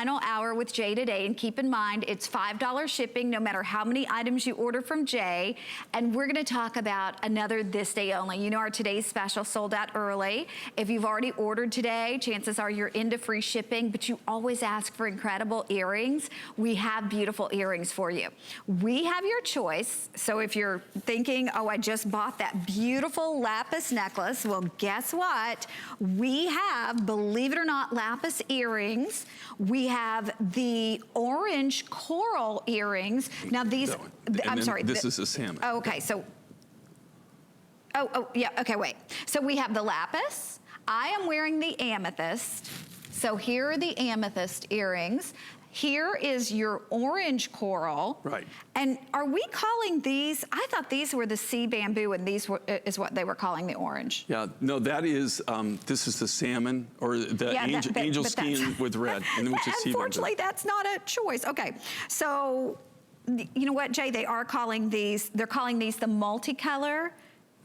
Final hour with Jay today, and keep in mind it's $5 shipping no matter how many items you order from Jay. And we're going to talk about another this day only. You know, our today's special sold out early. If you've already ordered today, chances are you're into free shipping, but you always ask for incredible earrings. We have beautiful earrings for you. We have your choice. So if you're thinking, oh, I just bought that beautiful lapis necklace, well, guess what? We have, believe it or not, lapis earrings. We have the orange coral earrings. Now these, I'm sorry. This is a salmon. Oh, okay, so, yeah, okay, wait. So we have the lapis. I am wearing the amethyst. So here are the amethyst earrings. Here is your orange coral. Right. And are we calling these, I thought these were the sea bamboo and these were, is what they were calling the orange. Yeah, no, that is, this is the salmon or the angel skin with red, and which is sea bamboo. Unfortunately, that's not a choice. Okay, so you know what, Jay, they are calling these, they're calling these the multicolor.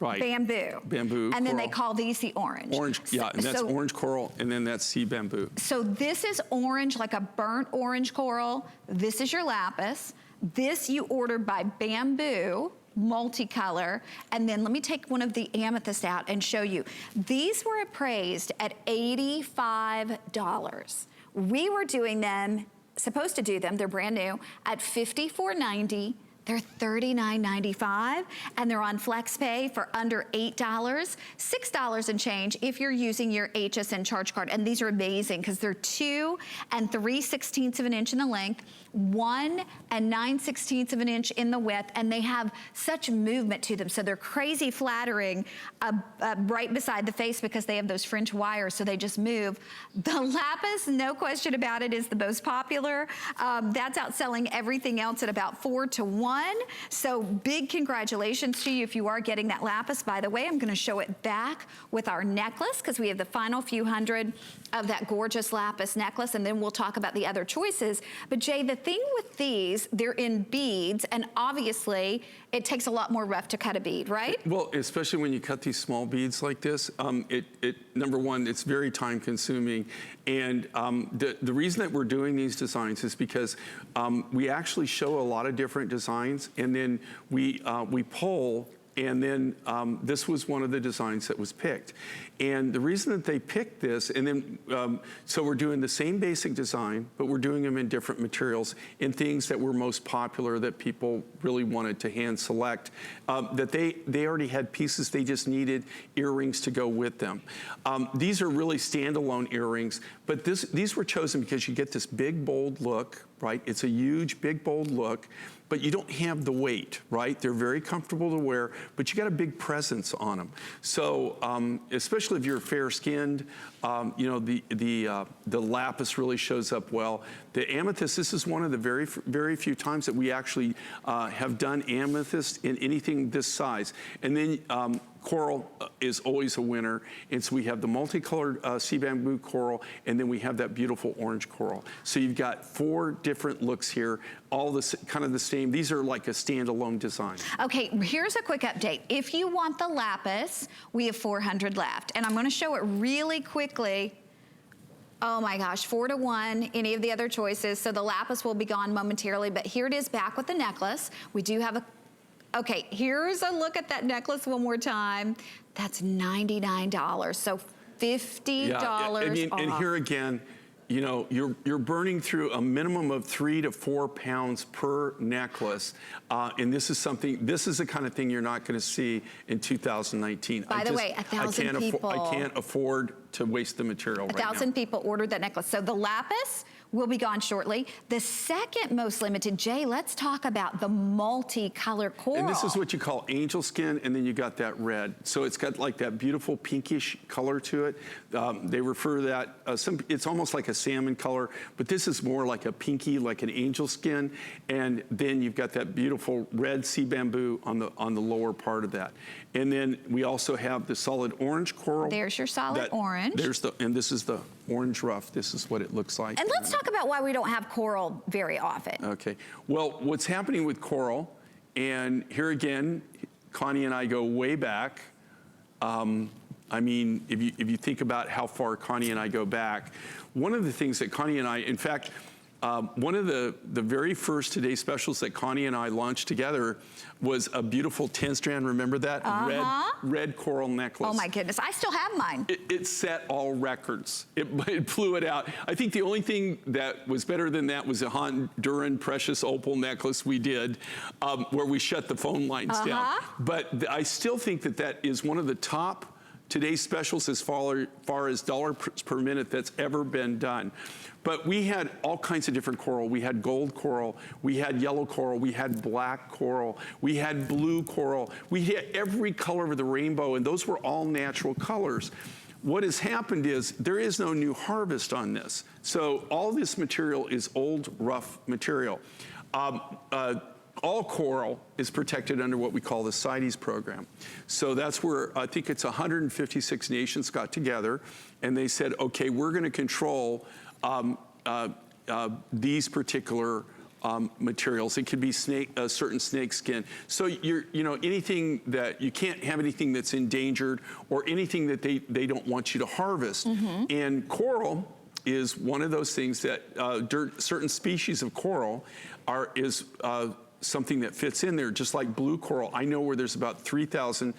Right. Bamboo. Bamboo. And then they call these the orange. Orange, yeah, and that's orange coral, and then that's sea bamboo. So this is orange, like a burnt orange coral. This is your lapis. This you ordered by Bamboo, multicolor. And then let me take one of the amethyst out and show you. These were appraised at $85. We were doing them, supposed to do them, they're brand new, at $54.90. They're $39.95, and they're on FlexPay for under $8, $6 and change if you're using your HSN charge card. And these are amazing because they're 2 3/16 of an inch in the length, 1 9/16 of an inch in the width, and they have such movement to them. So they're crazy flattering right beside the face because they have those French wires, so they just move. The lapis, no question about it, is the most popular. That's outselling everything else at about 4 to 1. So big congratulations to you if you are getting that lapis. By the way, I'm going to show it back with our necklace because we have the final few hundred of that gorgeous lapis necklace, and then we'll talk about the other choices. But Jay, the thing with these, they're in beads, and obviously it takes a lot more rough to cut a bead, right? Well, especially when you cut these small beads like this, number one, it's very time consuming. And the reason that we're doing these designs is because we actually show a lot of different designs, and then we poll. And then this was one of the designs that was picked. And the reason that they picked this, and then, so we're doing the same basic design, but we're doing them in different materials, in things that were most popular that people really wanted to hand select, that they already had pieces, they just needed earrings to go with them. These are really standalone earrings, but these were chosen because you get this big, bold look, right? It's a huge, big, bold look, but you don't have the weight, right? They're very comfortable to wear, but you got a big presence on them. So, especially if you're fair-skinned, you know, the lapis really shows up well. The amethyst, this is one of the very few times that we actually have done amethyst in anything this size. And then coral is always a winner, and so we have the multicolored sea bamboo coral, and then we have that beautiful orange coral. So you've got 4 different looks here, all this kind of the same. These are like a standalone design. Okay, here's a quick update. If you want the lapis, we have 400 left, and I'm going to show it really quickly. Oh my gosh, 4 to 1, any of the other choices. So the lapis will be gone momentarily, but here it is back with the necklace. We do have a okay, here's a look at that necklace one more time. That's $99, so $50 off. And here again, you know, you're burning through a minimum of 3 to 4 pounds per necklace, and this is the kind of thing you're not going to see in 2019. By the way, 1,000 people. I can't afford to waste the material right now. 1,000 people ordered that necklace. So the lapis will be gone shortly. The second most limited, Jay, let's talk about the multi-color coral. And this is what you call angel skin, and then you got that red. So it's got like that beautiful pinkish color to it. They refer to that, it's almost like a salmon color, but this is more like a pinky, like an angel skin. And then you've got that beautiful red sea bamboo on the lower part of that. And then we also have the solid orange coral. There's your solid orange. And this is the orange rough. This is what it looks like. And let's talk about why we don't have coral very often. Okay. Well, what's happening with coral, and here again, Connie and I go way back. I mean, if you think about how far Connie and I go back, one of the things that Connie and I, in fact, one of the very first Today Specials that Connie and I launched together was a beautiful 10-strand, remember that? Red coral necklace. Oh my goodness, I still have mine. It set all records. It blew it out. I think the only thing that was better than that was a Honduran precious opal necklace we did, where we shut the phone lines down. But I still think that that is one of the top Today's Specials as far as dollars per minute that's ever been done. But we had all kinds of different coral. We had gold coral, we had yellow coral, we had black coral, we had blue coral. We had every color of the rainbow, and those were all natural colors. What has happened is there is no new harvest on this. So all this material is old, rough material. All coral is protected under what we call the CITES program. So that's where I think it's 156 nations got together and they said, okay, we're gonna control these particular materials. It could be certain snake skin. So you know, anything that, you can't have anything that's endangered or anything that they don't want you to harvest. And coral is one of those things that certain species of coral is something that fits in there, just like blue coral. I know where there's about 3,000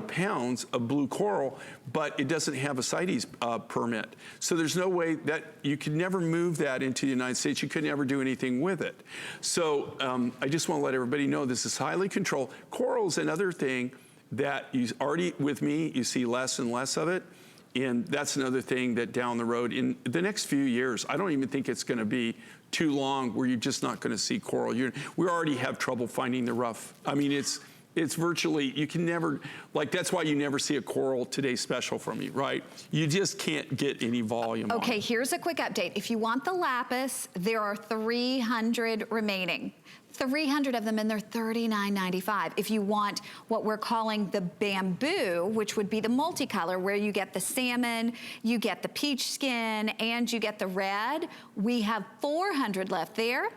pounds of blue coral, but it doesn't have a CITES permit. So there's no way that you could never move that into the United States. You could never do anything with it. So I just want to let everybody know this is highly controlled. Coral is another thing that you already, with me, you see less and less of it. And that's another thing that down the road, in the next few years, I don't even think it's going to be too long where you're just not going to see coral. We already have trouble finding the rough. I mean, it's virtually, you can never, like, that's why you never see a Coral Today Special from me, right? You just can't get any volume on Okay, it. here's a quick update. If you want the lapis, there are 300 remaining. 300 of them, and they're $39.95. If you want what we're calling the bamboo, which would be the multicolor, where you get the salmon, you get the peach skin, and you get the red, we have 400 left there.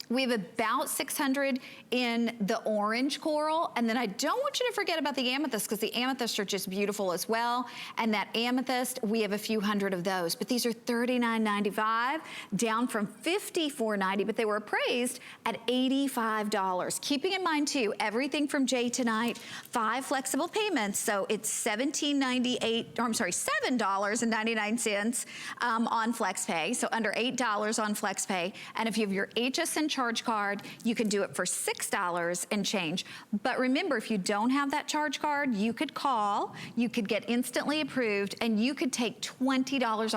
We have about 600 in the orange coral. And then I don't want you to forget about the amethyst, because the amethysts are just beautiful as well. And that amethyst, we have a few hundred of those. But these are $39.95, down from $54.90, but they were appraised at $85. Keeping in mind too, everything from Jay tonight, 5 flexible payments. So it's $17.98, or I'm sorry, $7.99 on FlexPay. So under $8 on FlexPay. And if you have your HSN charge card, you can do it for $6 and change. But remember, if you don't have that charge card, you could call, you could get instantly approved, and you could take $20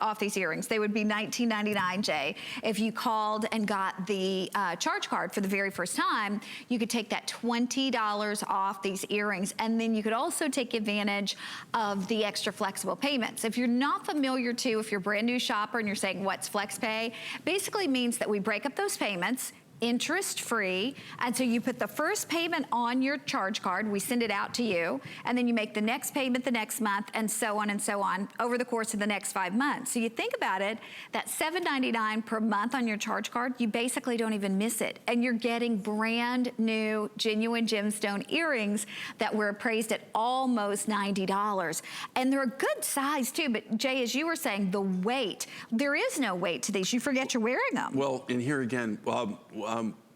off these earrings. They would be $19.99, Jay. If you called and got the charge card for the very first time, you could take that $20 off these earrings, and then you could also take advantage of the extra flexible payments. If you're not familiar too, if you're a brand new shopper and you're saying, what's FlexPay? Basically means that we break up those payments, interest-free, and so you put the first payment on your charge card, we send it out to you, and then you make the next payment the next month, and so on over the course of the next 5 months. So you think about it, that $7.99 per month on your charge card, you basically don't even miss it, and you're getting brand new genuine gemstone earrings that were appraised at almost $90. And they're a good size too, but Jay, as you were saying, the weight, there is no weight to these. You forget you're wearing them. Well, and here again,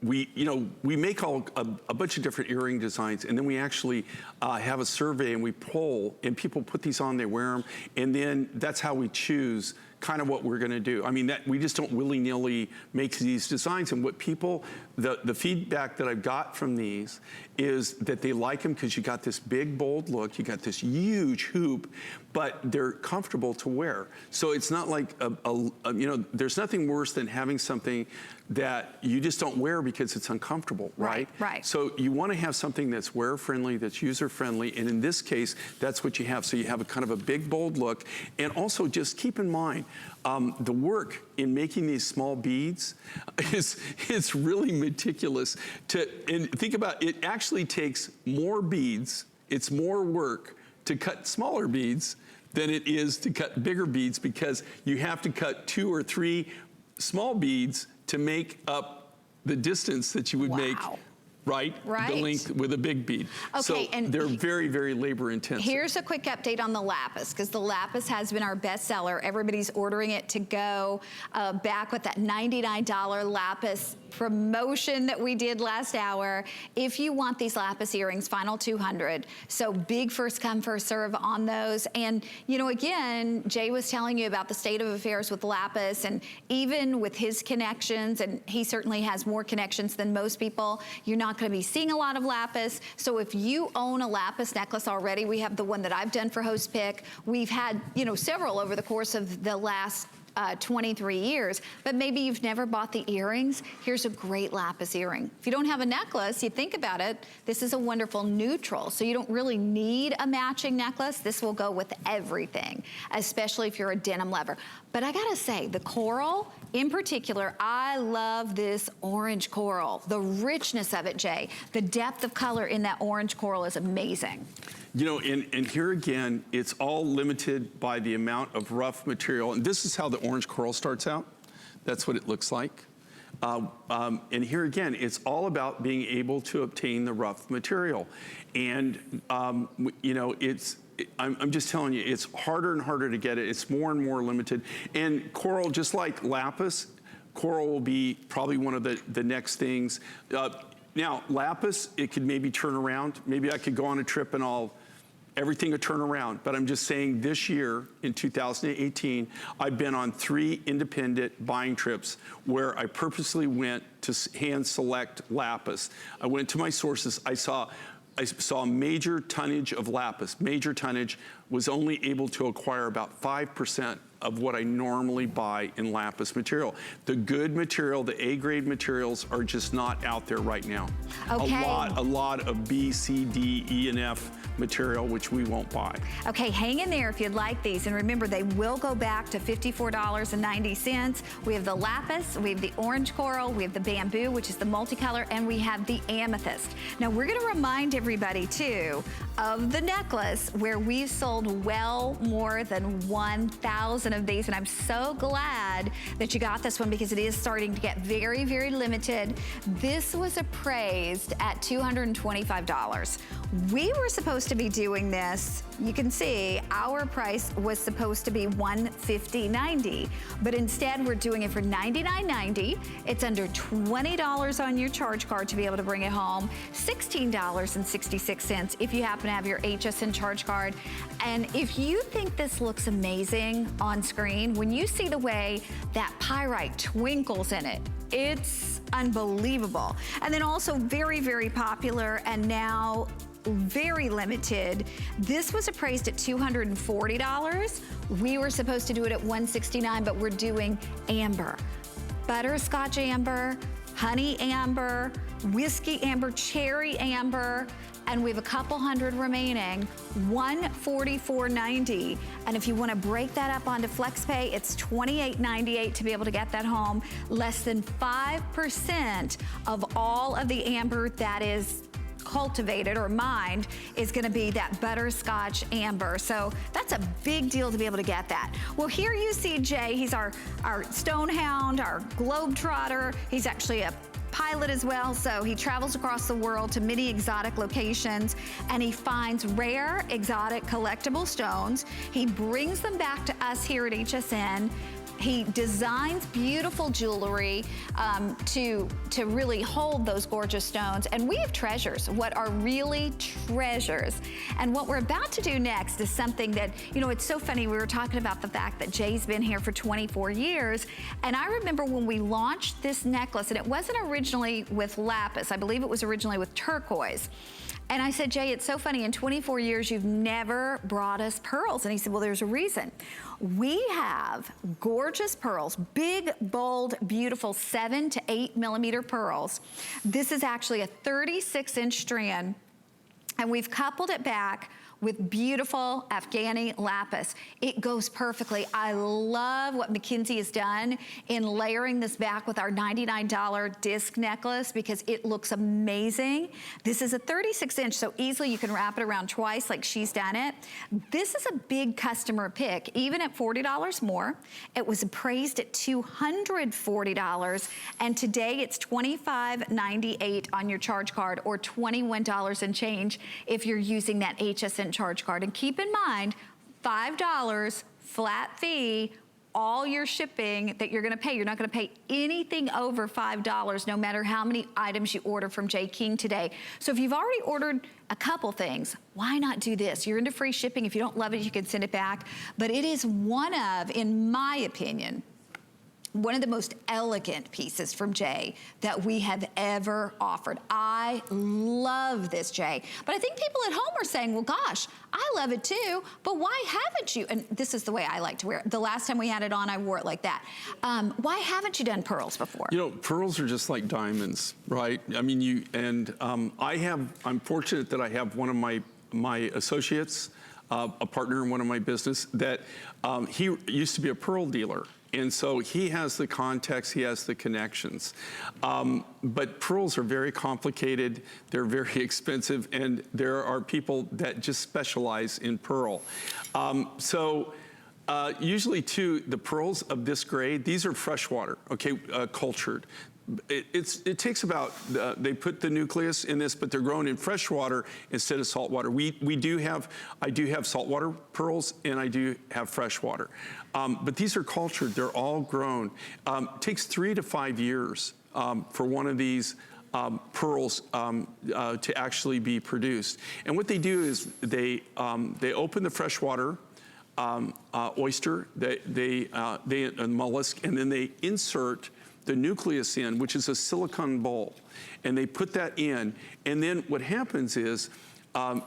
we make a bunch of different earring designs, and then we actually have a survey and we poll, and people put these on, they wear them, and then that's how we choose kind of what we're going to do. I mean, that we just don't willy-nilly make these designs. And what people, the feedback that I've got from these is that they like them because you got this big, bold look, you got this huge hoop, but they're comfortable to wear. So it's not like, you know, there's nothing worse than having something that you just don't wear because it's uncomfortable, right? Right. So you want to have something that's wear-friendly, that's user-friendly, and in this case, that's what you have. So you have a kind of a big, bold look, and also just keep in mind, the work in making these small beads is really meticulous. And think about it, actually takes more beads, it's more work to cut smaller beads than it is to cut bigger beads, because you have to cut 2 or 3 small beads to make up the distance that you would make right? Right. The length with a big bead. Okay, so and they're very, very labor intensive. Here's a quick update on the lapis, because the lapis has been our best seller. Everybody's ordering it to go back with that $99 lapis promotion that we did last hour. If you want these lapis earrings, final 200. So big first come, first serve on those. And, you know, again, Jay was telling you about the state of affairs with lapis, and even with his connections, and he certainly has more connections than most people, you're not going to be seeing a lot of lapis. So if you own a lapis necklace already, we have the one that I've done for Host Pick. We've had, you know, several over the course of the last 23 years, but maybe you've never bought the earrings. Here's a great lapis earring. If you don't have a necklace, you think about it, this is a wonderful neutral, so you don't really need a matching necklace. This will go with everything, especially if you're a denim lover. But I gotta say, the coral, in particular, I love this orange coral. The richness of it, Jay, the depth of color in that orange coral is amazing. You know, and here again, it's all limited by the amount of rough material. And this is how the orange coral starts out. That's what it looks like. And here again, it's all about being able to obtain the rough material. And, you know, I'm just telling you, it's harder and harder to get it. It's more and more limited. And coral, just like lapis, coral will be probably one of the next things. Now, lapis, it could maybe turn around. Maybe I could go on a trip and everything would turn around. But I'm just saying this year, in 2018, I've been on 3 independent buying trips where I purposely went to hand select lapis. I went to my sources. I saw major tonnage of lapis. Major tonnage, was only able to acquire about 5% of what I normally buy in lapis material. The good material, the A-grade materials, are just not out there right now. Okay. A lot of B, C, D, E, and F material, which we won't buy. Okay, hang in there if you'd like these. And remember, they will go back to $54.90. We have the lapis, we have the orange coral, we have the bamboo, which is the multicolor, and we have the amethyst. Now, we're gonna remind everybody, too, of the necklace where we've sold well more than 1,000 of these. And I'm so glad that you got this one, because it is starting to get very, very limited. This was appraised at $225. We were supposed to be doing this, you can see our price was supposed to be $150.90, but instead we're doing it for $99.90. It's under $20 on your charge card to be able to bring it home, $16.66 if you happen to have your HSN charge card. And if you think this looks amazing on screen, when you see the way that pyrite twinkles in it, it's unbelievable. And then also very, very popular, and now very limited. This was appraised at $240. We were supposed to do it at $169, but we're doing amber, butterscotch amber, honey amber, whiskey amber, cherry amber, and we have a couple hundred remaining, $144.90. And if you want to break that up onto FlexPay, it's $28.98 to be able to get that home. Less than 5% of all of the amber that is cultivated or mined is going to be that butterscotch amber. So that's a big deal to be able to get that. Well, here you see Jay. He's our stone hound, our globetrotter. He's actually a pilot as well, so he travels across the world to many exotic locations, and he finds rare, exotic, collectible stones. He brings them back to us here at HSN. He designs beautiful jewelry to really hold those gorgeous stones. And we have treasures, what are really treasures. And what we're about to do next is something that, you know, it's so funny. We were talking about the fact that Jay's been here for 24 years. And I remember when we launched this necklace, and it wasn't originally with lapis. I believe it was originally with turquoise. And I said, Jay, it's so funny, in 24 years, you've never brought us pearls. And he said, well, there's a reason. We have gorgeous pearls, big, bold, beautiful 7 to 8 millimeter pearls. This is actually a 36-inch strand, and we've coupled it back with beautiful Afghani lapis. It goes perfectly. I love what McKinsey has done in layering this back with our $99 disc necklace because it looks amazing. This is a 36-inch, so easily you can wrap it around twice like she's done it. This is a big customer pick, even at $40 more. It was appraised at $240, and today it's $25.98 on your charge card, or $21 and change if you're using that HSN charge card. And keep in mind, $5 flat fee, all your shipping that you're gonna pay. You're not gonna pay anything over $5, no matter how many items you order from J. King today. So if you've already ordered a couple things, why not do this? You're into free shipping. If you don't love it, you can send it back. But it is one of, in my opinion, one of the most elegant pieces from Jay that we have ever offered. I love this, Jay. But I think people at home are saying, well, gosh, I love it too, but why haven't you? And this is the way I like to wear it. The last time we had it on, I wore it like that. Why haven't you done pearls before? You know, pearls are just like diamonds, right? I mean, I'm fortunate that I have one of my associates, a partner in one of my business, that he used to be a pearl dealer. And so he has the context, he has the connections. But pearls are very complicated, they're very expensive, and there are people that just specialize in pearl. Usually too, the pearls of this grade, these are freshwater, okay, cultured. It takes about, they put the nucleus in this, but they're grown in fresh water instead of salt water. I do have saltwater pearls, and I do have fresh water. But these are cultured, they're all grown. It takes 3 to 5 years for one of these pearls to actually be produced. And what they do is they open the freshwater oyster, a mollusk, and then they insert the nucleus in, which is a silicone bowl, and they put that in, and then what happens is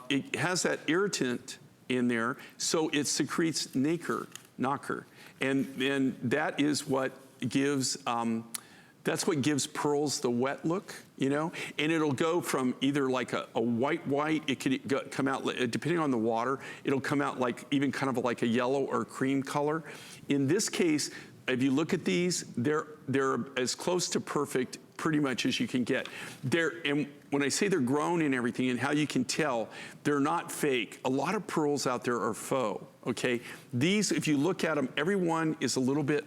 it has that irritant in there, so it secretes nacre, and that is what gives that's what gives pearls the wet look, you know? And it'll go from either like a white, it could come out, depending on the water, it'll come out like even kind of like a yellow or cream color. In this case, if you look at these, they're as close to perfect pretty much as you can get. And when I say they're grown and everything, and how you can tell, they're not fake. A lot of pearls out there are faux, okay? These, if you look at them, every one is a little bit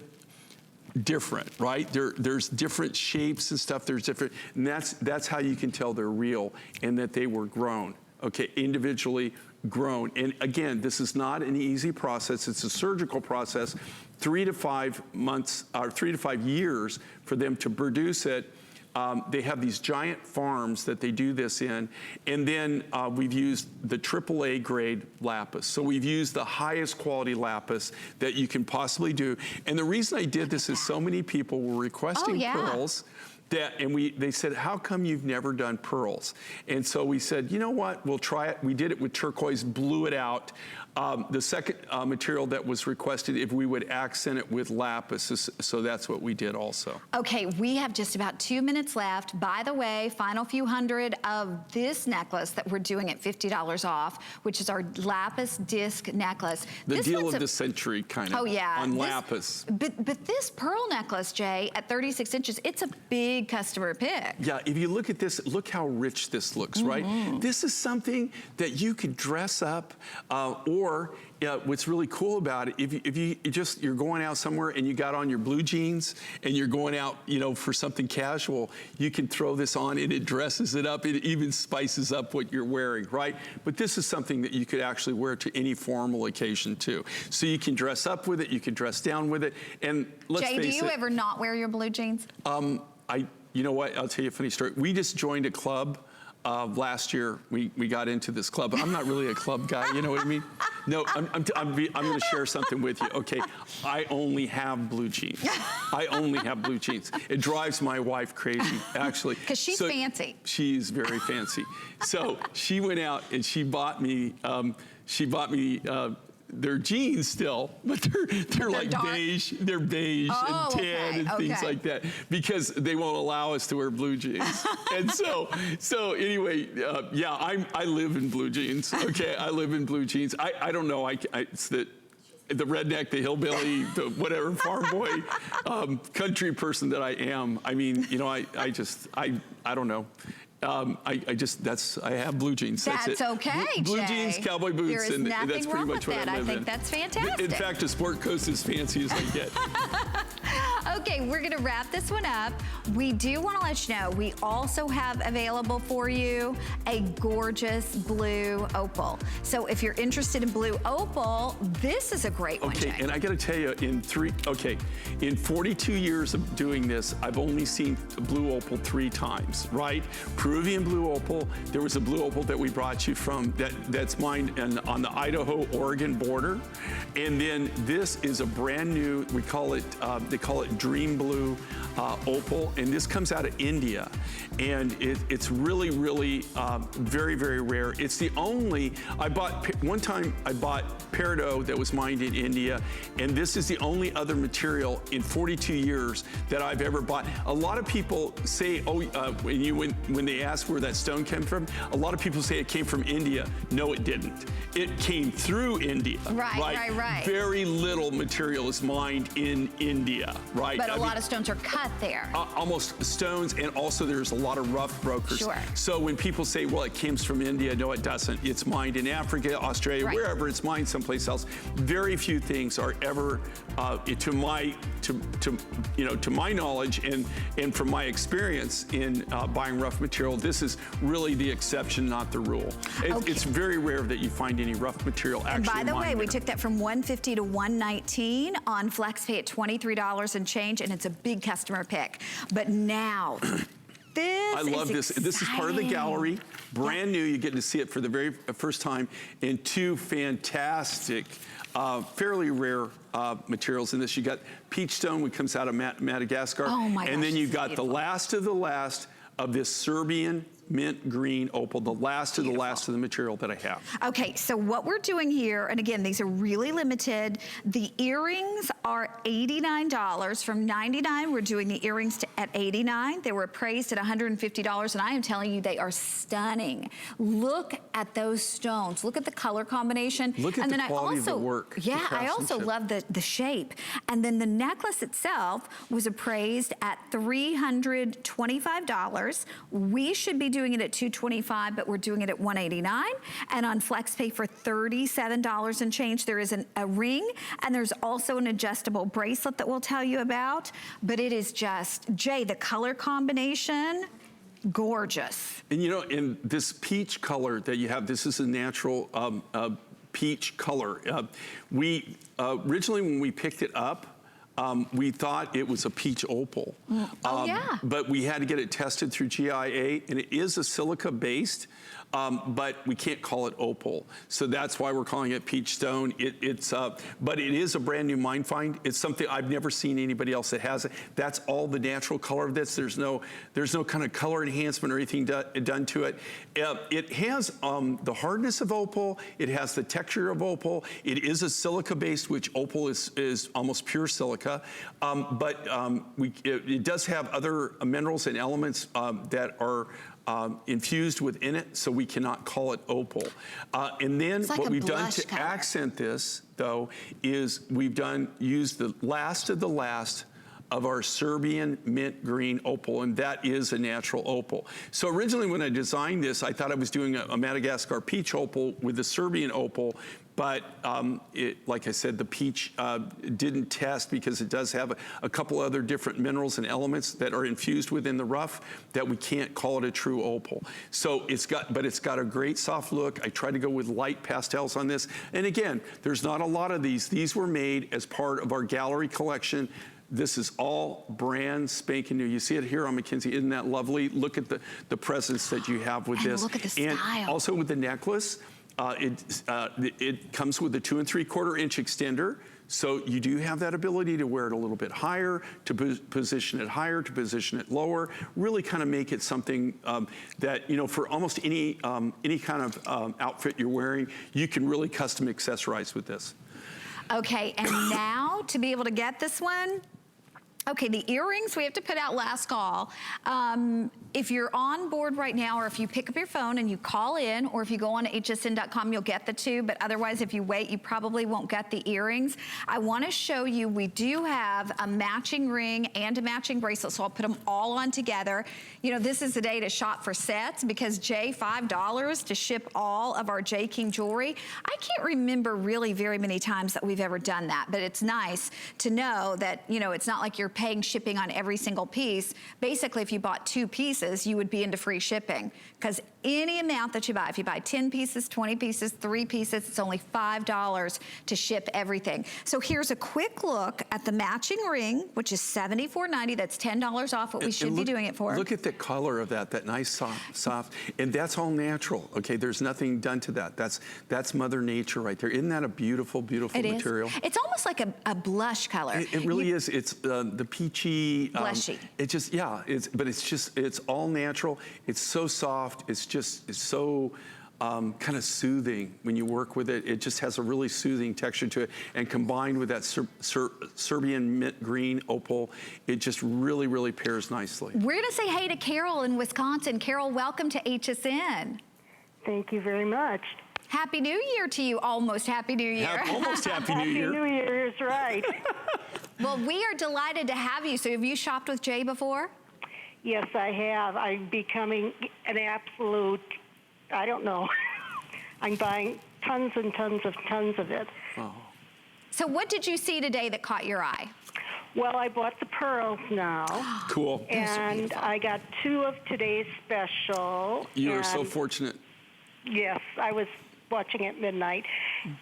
different, right? There's different shapes and stuff, there's different, and that's how you can tell they're real and that they were grown, okay, individually grown. And again, this is not an easy process, it's a surgical process, 3 to 5 months, or 3 to 5 years for them to produce it. They have these giant farms that they do this in, and then we've used the AAA grade lapis. So we've used the highest quality lapis that you can possibly do. And the reason I did this is so many people were requesting pearls. They said, how come you've never done pearls? And so we said, you know what, we'll try it. We did it with turquoise, blew it out. The second material that was requested, if we would accent it with lapis, so that's what we did also. Okay, we have just about 2 minutes left. By the way, final few hundred of this necklace that we're doing at $50 off, which is our lapis disc necklace. The deal of the century, kind of, on lapis. But this pearl necklace, Jay, at 36 inches, it's a big customer pick. Yeah, if you look at this, look how rich this looks, right? This is something that you could dress up, or what's really cool about it, if you're going out somewhere and you got on your blue jeans and you're going out, you know, for something casual, you can throw this on and it dresses it up. It even spices up what you're wearing, right? But this is something that you could actually wear to any formal occasion too. So you can dress up with it, you can dress down with it, and let's face it. Jay, do you ever not wear your blue jeans? You know what? I'll tell you a funny story. We just joined a club. Last year, we got into this club. I'm not really a club guy, you know what I mean? No, I'm going to share something with you. Okay, I only have blue jeans. I only have blue jeans. It drives my wife crazy, actually. Because she's fancy. She's very fancy. So she went out and she bought me they're jeans still, but they're like dark? beige. They're beige and tan and things like that because they won't allow us to wear blue jeans. And so anyway, yeah, I live in blue jeans. Okay, I live in blue jeans. I don't know. It's the redneck, the hillbilly, the whatever farm boy, country person that I am. I mean, you know, I don't know. I have blue jeans. That's it. Okay, Blue Jay. jeans, cowboy boots, There is and nothing that's pretty wrong much with what that. I live I think in. that's fantastic. In fact, a sport coat is as fancy as I get. Okay, we're gonna wrap this one up. We do wanna let you know, we also have available for you a gorgeous blue opal. So if you're interested in blue opal, this is a great one, Okay, Jay. and I gotta tell you, in 42 years of doing this, I've only seen blue opal 3 times, right? Peruvian blue opal, there was a blue opal that we brought you from, that's mined on the Idaho-Oregon border. And then this is a brand new, we call it, they call it Dream Blue opal, and this comes out of India. And it's really, really very, very rare. It's the only, one time I bought peridot that was mined in India, and this is the only other material in 42 years that I've ever bought. A lot of people say, when they ask where that stone came from, a lot of people say it came from India. No, it didn't. It came through India. Right. Very little material is mined in India, right? But a lot of stones are cut there. Almost stones, and also there's a lot of rough brokers. Sure. So when people say, well, it comes from India, no, it doesn't. It's mined in Africa, Australia, wherever it's mined someplace else. Very few things are ever, to my knowledge and from my experience in buying rough material, this is really the exception, not the rule. It's very rare that you find any rough material actually mined. And by the way, we took that from $150 to $119 on FlexPay at $23 and change, and it's a big customer pick. But now, I love this. This is part of the gallery, brand new. You get to see it for the very first time in 2 fantastic, fairly rare materials in this. You got peach stone, which comes out of Madagascar. Oh my gosh, and then you got beautiful. the last of the last of this Serbian mint green opal, the last of the last of the material that I have. Okay, so what we're doing here, and again, these are really limited. The earrings are $89 from $99. We're doing the earrings at $89. They were appraised at $150, and I am telling you, they are stunning. Look at those stones. Look at the color combination. Look at the quality of the work. Yeah, I also love the shape. And then the necklace itself was appraised at $325. We should be doing it at $225, but we're doing it at $189. And on FlexPay for $37 and change, there is a ring, and there's also an adjustable bracelet that we'll tell you about. But it is just, Jay, the color combination, gorgeous. And you know, in this peach color that you have, this is a natural peach color. We originally, when we picked it up, we thought it was a peach opal. But we had to get it tested through GIA, and it is a silica based, but we can't call it opal. So that's why we're calling it peach stone. But it is a brand new mine find. It's something I've never seen anybody else that has it. That's all the natural color of this. There's no kind of color enhancement or anything done to it. It has the hardness of opal. It has the texture of opal. It is a silica based, which opal is almost pure silica. It does have other minerals and elements that are infused within it, so we cannot call it opal. And then like what we've done blush to color. accent this, though, is we've used the last of the last of our Serbian mint green opal, and that is a natural opal. So originally when I designed this, I thought I was doing a Madagascar peach opal with the Serbian opal, but like I said, the peach didn't test because it does have a couple other different minerals and elements that are infused within the rough that we can't call it a true opal. So it's got a great soft look. I tried to go with light pastels on this. And again, there's not a lot of these. These were made as part of our gallery collection. This is all brand spanking new. You see it here on McKinsey. Isn't that lovely? Look at the presence that you have with this. Look at the style. And also with the necklace, it comes with a 2 3/4 inch extender. So you do have that ability to wear it a little bit higher, to position it higher, to position it lower, really kind of make it something that, you know, for almost any kind of outfit you're wearing, you can really custom accessorize with this. Okay, and now to be able to get this one, okay, the earrings we have to put out last call. If you're on board right now, or if you pick up your phone and you call in, or if you go on hsn.com, you'll get the two, but otherwise if you wait, you probably won't get the earrings. I wanna show you, we do have a matching ring and a matching bracelet, so I'll put them all on together. You know, this is the day to shop for sets because Jay, $5 to ship all of our J. King jewelry. I can't remember really very many times that we've ever done that, but it's nice to know that, you know, it's not like you're paying shipping on every single piece. Basically, if you bought 2 pieces, you would be into free shipping because any amount that you buy, if you buy 10 pieces, 20 pieces, 3 pieces, it's only $5 to ship everything. So here's a quick look at the matching ring, which is $74.90. That's $10 off what we should be doing it for. Look at the color of that nice soft, and that's all natural, okay? There's nothing done to that. That's Mother Nature right there. Isn't that a beautiful, beautiful material? It's almost like a blush color. It really is. It's the peachy. Blushy. It just, yeah, it's all natural. It's so soft. It's so kind of soothing when you work with it. It just has a really soothing texture to it. And combined with that Serbian mint green opal, it just really, really pairs nicely. We're gonna say hey to Carol in Wisconsin. Carol, welcome to HSN. Thank you very much. Happy New Year to you. Almost Happy New Year. Almost Happy New Year. Happy New Year is right. Well, we are delighted to have you. So have you shopped with Jay before? Yes, I have. I'm becoming an absolute, I don't know. I'm buying tons and tons of it. Oh. So what did you see today that caught your eye? Well, I bought the pearls now. Cool. And I got 2 of today's special. You are so fortunate. Yes, I was watching at midnight.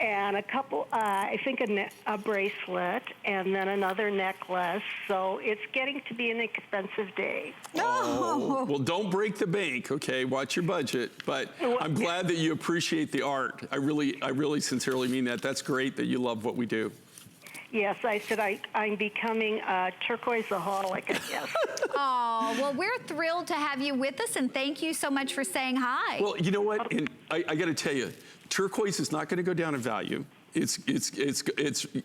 And a couple, I think a bracelet, and then another necklace. So it's getting to be an expensive day. Oh, well, don't break the bank, okay? Watch your budget. But I'm glad that you appreciate the art. I really sincerely mean that. That's great that you love what we do. Yes, I said I'm becoming a turquoise-aholic, I guess. Oh, well, we're thrilled to have you with us, and thank you so much for saying hi. Well, you know what? And I got to tell you, turquoise is not going to go down in value. It's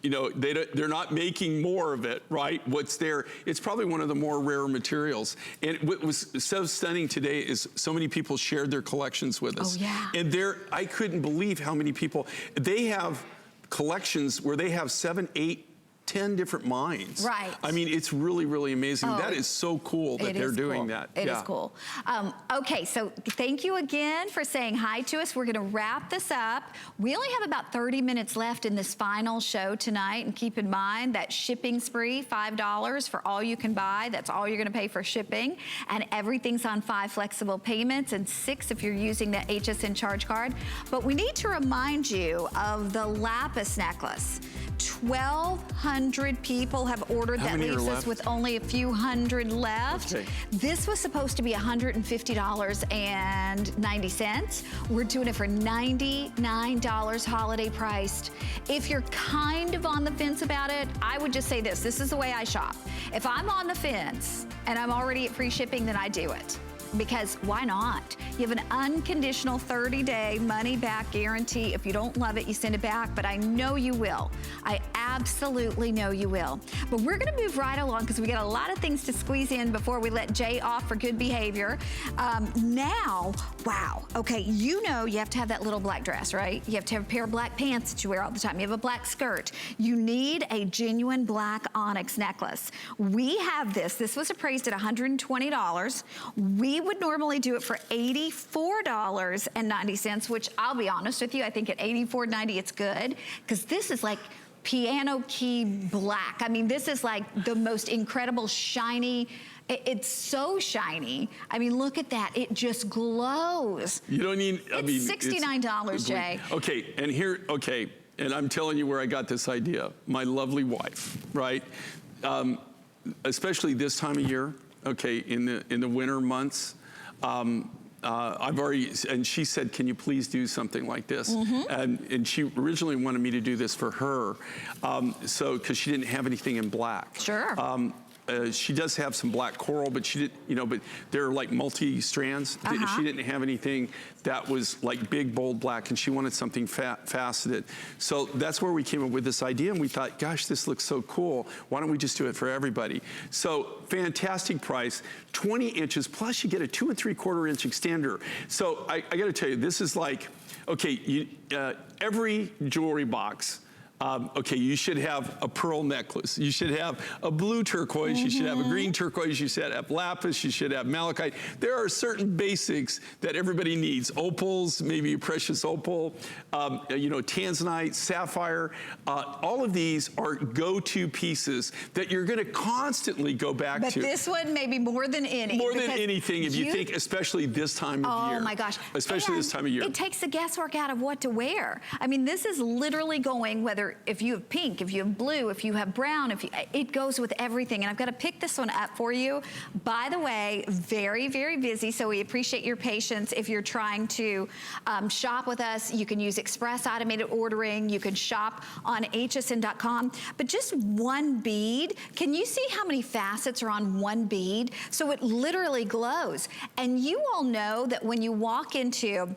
you know, they're not making more of it, right? What's there, it's probably one of the more rare materials. And what was so stunning today is so many people shared their collections with us. Oh, yeah. And I couldn't believe how many people, they have collections where they have 7, 8, 10 different mines. Right. I mean, it's really, really amazing. Oh, that is so cool that they're doing that. It is cool. Okay, so thank you again for saying hi to us. We're gonna wrap this up. We only have about 30 minutes left in this final show tonight, and keep in mind that shipping's free, $5 for all you can buy. That's all you're gonna pay for shipping, and everything's on 5 flexible payments and 6 if you're using the HSN charge card. But we need to remind you of the lapis necklace. 1,200 people have ordered. That leaves us with only a few hundred left. Okay. This was supposed to be $150.90. We're doing it for $99 holiday priced. If you're kind of on the fence about it, I would just say this. This is the way I shop. If I'm on the fence and I'm already at free shipping, then I do it. Because why not? You have an unconditional 30-day money-back guarantee. If you don't love it, you send it back, but I know you will. I absolutely know you will. But we're gonna move right along because we got a lot of things to squeeze in before we let Jay off for good behavior. Now, wow, okay, you know you have to have that little black dress, right? You have to have a pair of black pants that you wear all the time. You have a black skirt. You need a genuine black onyx necklace. We have this. This was appraised at $120. We would normally do it for $84.90, which I'll be honest with you, I think at $84.90 it's good, because this is like piano key black. I mean, this is like the most incredible shiny. It's so shiny. I mean, look at that. It just glows. You don't need, It's $69, Jay. Okay, and I'm telling you where I got this idea. My lovely wife, right? Especially this time of year, okay, in the winter months, and she said, can you please do something like this? And she originally wanted me to do this for her, because she didn't have anything in black. Sure. she does have some black coral, but she didn't, you know, but they're like multi-strands. She didn't have anything that was like big, bold black, and she wanted something faceted. So that's where we came up with this idea, and we thought, gosh, this looks so cool. Why don't we just do it for everybody? So fantastic price, 20 inches, plus you get a 2 3/4 inch extender. So I gotta tell you, this is like, okay, every jewelry box, okay, you should have a pearl necklace. You should have a blue turquoise. You should have a green turquoise. You should have lapis. You should have malachite. There are certain basics that everybody needs. Opals, maybe a precious opal, you know, tanzanite, sapphire. All of these are go-to pieces that you're going to constantly go back to. But this one maybe more than any. More than anything, if you think, especially this time of year. Oh my gosh. Especially this time of year. It takes the guesswork out of what to wear. I mean, this is literally going, whether if you have pink, if you have blue, if you have brown, it goes with everything. And I've got to pick this one up for you. By the way, very, very busy, so we appreciate your patience. If you're trying to shop with us, you can use express automated ordering. You can shop on hsn.com. But just one bead, can you see how many facets are on one bead? So it literally glows. And you all know that when you walk into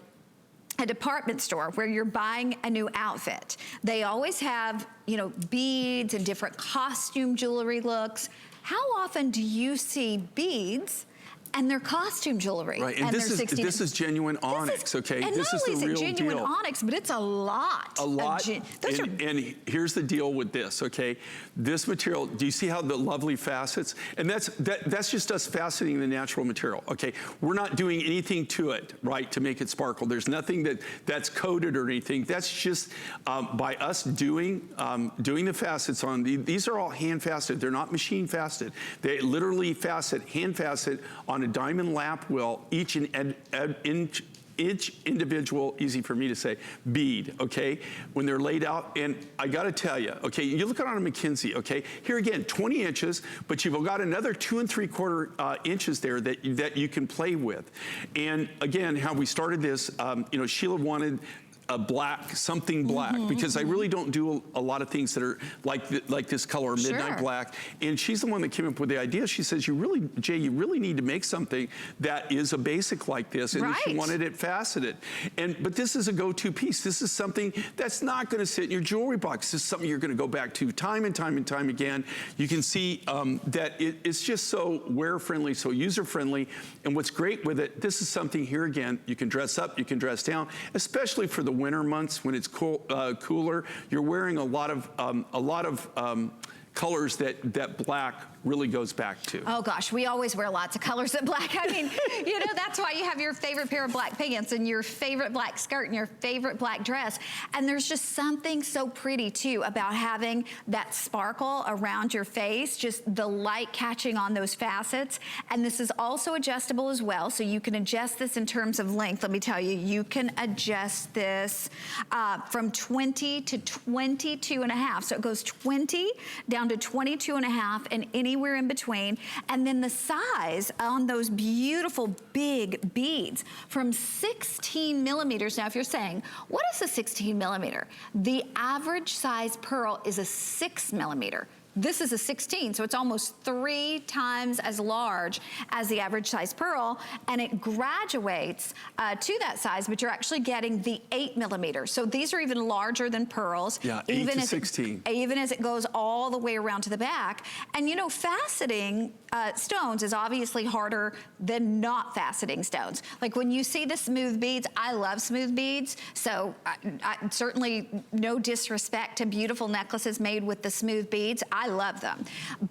a department store where you're buying a new outfit, they always have, you know, beads and different costume jewelry looks. How often do you see beads and their costume jewelry? Right, and this is genuine onyx, okay? And this not is only the is real it genuine deal. onyx, but it's a lot. A lot, and here's the deal with this, okay? This material, do you see how the lovely facets? And that's just us faceting the natural material, okay? We're not doing anything to it, right, to make it sparkle. There's nothing that's coated or anything. That's just by us doing the facets on, these are all hand faceted. They're not machine faceted. They literally hand facet on a diamond lap wheel, each individual, easy for me to say, bead, okay? When they're laid out, and I gotta tell you, okay, you look at it on a McKinsey, okay? Here again, 20 inches, but you've got another 2 3/4 inches there that you can play with. And again, how we started this, you know, Sheila wanted a black, something black, because I really don't do a lot of things that are like this color, midnight black. And she's the one that came up with the idea. She says, Jay, you really need to make something that is a basic like this. And she wanted it faceted. But this is a go-to piece. This is something that's not gonna sit in your jewelry box. This is something you're gonna go back to time and time and time again. You can see that it's just so wear-friendly, so user-friendly. And what's great with it, this is something here again, you can dress up, you can dress down, especially for the winter months when it's cooler. You're wearing a lot of colors that black really goes back to. Oh gosh, we always wear lots of colors in black. I mean, you know, that's why you have your favorite pair of black pants and your favorite black skirt and your favorite black dress. And there's just something so pretty too about having that sparkle around your face, just the light catching on those facets. And this is also adjustable as well, so you can adjust this in terms of length. Let me tell you, you can adjust this from 20 to 22 and a half. So it goes 20 down to 22 and a half and anywhere in between. And then the size on those beautiful big beads from 16 millimeters. Now, if you're saying, what is a 16 millimeter? The average size pearl is a 6 millimeter. This is a 16, so it's almost 3 times as large as the average size pearl, and it graduates to that size, but you're actually getting the 8 millimeter. So these are even larger than pearls. Yeah, 8 to 16. Even as it goes all the way around to the back. And you know, faceting stones is obviously harder than not faceting stones. Like when you see the smooth beads, I love smooth beads, so I certainly no disrespect to beautiful necklaces made with the smooth beads. I love them.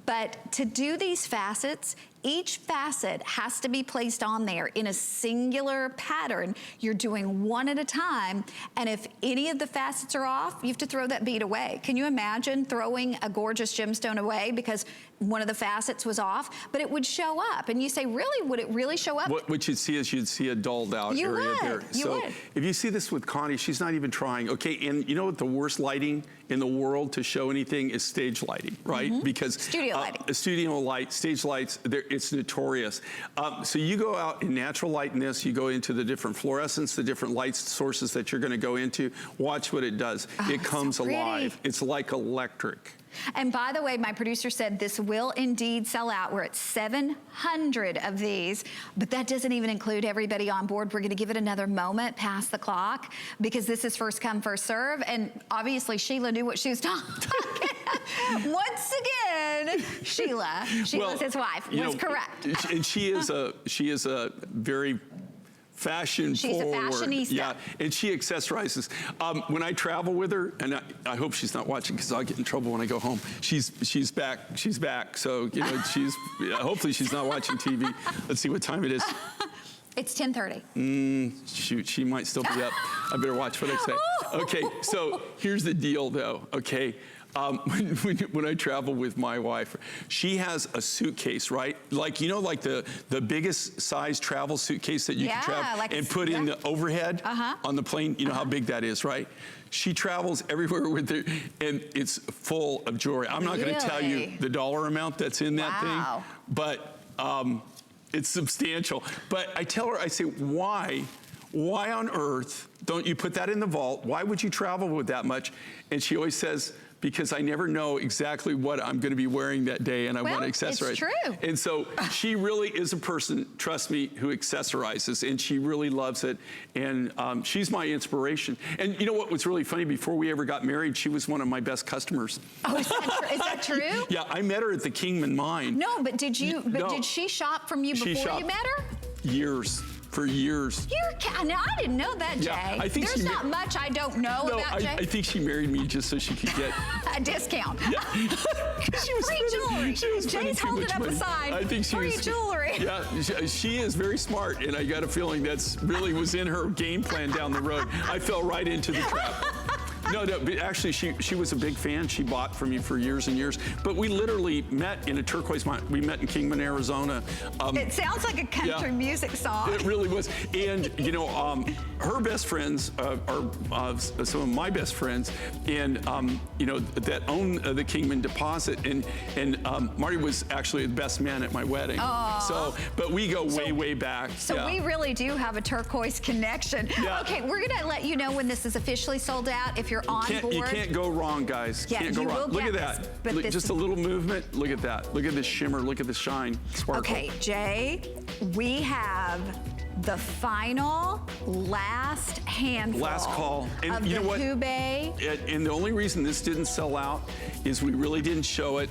But to do these facets, each facet has to be placed on there in a singular pattern. You're doing one at a time, and if any of the facets are off, you have to throw that bead away. Can you imagine throwing a gorgeous gemstone away because one of the facets was off? But it would show up, and you say, really? Would it really show up? What you'd see is you'd see a dulled out area there. So if you see this with Connie, she's not even trying. Okay, and you know what the worst lighting in the world to show anything is stage lighting, right? Because studio lighting. Studio light, stage lights, it's notorious. So you go out in natural light in this, you go into the different fluorescence, the different light sources that you're gonna go into, watch what it does. It comes alive. It's like electric. And by the way, my producer said this will indeed sell out. We're at 700 of these, but that doesn't even include everybody on board. We're gonna give it another moment past the clock because this is first come, first serve. And obviously Sheila knew what she was talking. Once again, Sheila's his wife, was correct. And she is a very fashion She's forward. a fashionista. Yeah, and she accessorizes. When I travel with her, and I hope she's not watching because I'll get in trouble when I go home. She's back. She's back. So hopefully she's not watching TV. Let's see what time it is. It's 10:30. Shoot, she might still be up. I better watch what I say. Okay, so here's the deal, though. Okay. When I travel with my wife, she has a suitcase, right? Like, like the biggest size travel suitcase that you can travel and put in the overhead on the plane. You know how big that is, right? She travels everywhere with it, and it's full of jewelry. I'm not going to tell you the dollar amount that's in that thing, but it's substantial. But I tell her, I say, why on earth don't you put that in the vault? Why would you travel with that much? And she always says, because I never know exactly what I'm going to be wearing that day, and I want to accessorize. It's true. And so she really is a person, trust me, who accessorizes, and she really loves it. And she's my inspiration. And you know what was really funny? Before we ever got married, she was one of my best customers. Oh, is that true? Yeah, I met her at the Kingman Mine. No, but did she shop from you before you met her? Years. For years. Now, I didn't know that, Jay. Yeah, I think there's not much I don't know about Jay. I think she married me just so she could get a discount. Yeah. Free jewelry. Jay's holding up a sign. I think she free jewelry. Yeah, she is very smart, and I got a feeling that's really was in her game plan down the road. I fell right into the trap. No, but actually, she was a big fan. She bought from me for years and years. But we literally met in a turquoise mine. We met in Kingman, Arizona. It sounds like a country music song. It really was. And, her best friends are some of my best friends, and, that own the Kingman deposit. And Marty was actually the best man at my wedding. Aww. So, but we go way back. So we really do have a turquoise connection. Yeah. Okay, we're going to let you know when this is officially sold out. If you're on board. You can't go wrong, guys. Yeah, can't go wrong. Look at that. Look, just a little movement. Look at that. Look at this shimmer. Look at the shine. Sparkle. Okay, Jay, we have the final last handful. Last call. And of you know what? Hubei. And the only reason this didn't sell out is we really didn't show it.